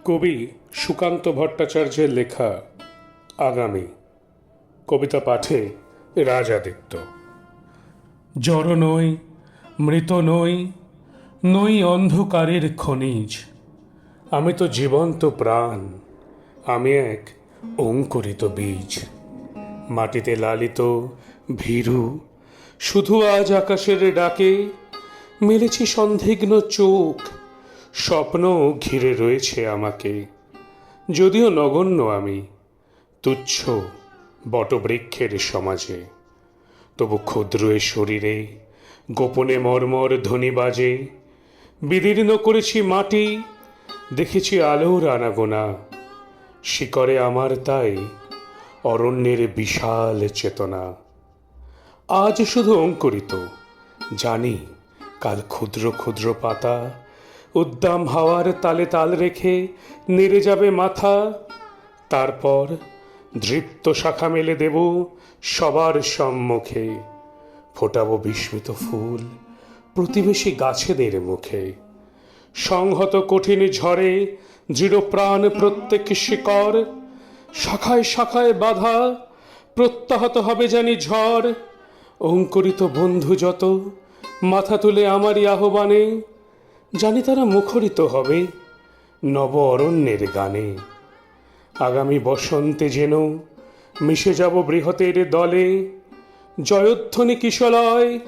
কবি সুকান্ত ভট্টাচার্যের লেখা আগামী কবিতা পাঠে রাজাদিত্য। জড় নই, মৃত নই, নই অন্ধকারের খনিজ। আমি তো জীবন্ত প্রাণ, আমি এক অঙ্কুরিত বীজ। মাটিতে লালিত ভীরু, শুধু আজ আকাশের ডাকে মেলেছি সন্দিগ্ধ চোখ। স্বপ্ন ঘিরে রয়েছে আমাকে, যদিও নগণ্য আমি, তুচ্ছ বটবৃক্ষের সমাজে। তবু ক্ষুদ্র এ শরীরে গোপনে মর্মর ধ্বনি বাজে। বিদীর্ণ করেছি মাটি, দেখেছি আলোর আনাগোনা। শিকরে আমার তাই অরণ্যের বিশাল চেতনা। আজ শুধু অঙ্কুরিত, জানি কাল ক্ষুদ্র ক্ষুদ্র পাতা উদ্দাম হাওয়ার তালে তাল রেখে নেড়ে যাবে মাথা। তারপর দৃপ্ত শাখা মেলে দেব সবার সম্মুখে। ফোটাবো বিস্মিত ফুল প্রতিবেশী গাছেদের মুখে। সংহত কঠিন ঝড়ে দৃঢ় প্রাণ প্রত্যেক শিকড়। শাখায় শাখায় বাধা প্রত্যাহত হবে জানি ঝড়। অঙ্কুরিত বন্ধু যত মাথা তুলে আমারই আহ্বানে, জানি তারা মুখরিত হবে নব অরণ্যের গানে। আগামী বসন্তে যেন মিশে যাব বৃহতের দলে। জয়ধ্বনি কিশলয়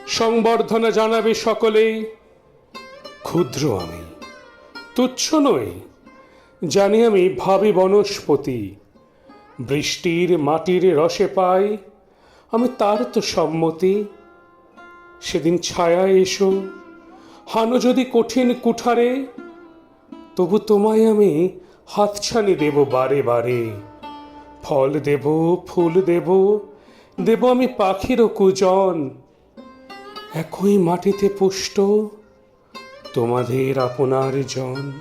সংবর্ধনা জানাবে সকলে। ক্ষুদ্র আমি, তুচ্ছ নই, জানি আমি ভাবি বনস্পতি। বৃষ্টির মাটির রসে পাই আমি তার তো সম্মতি। সেদিন ছায়ায় এসো, হানো যদি কঠিন কুঠারে, তবু তোমায় আমি হাতছানি দেব বারে বারে। ফল দেব, ফুল দেব, দেব আমি পাখিরও কুজন। একই মাটিতে পুষ্ট তোমাদের আপনার জন।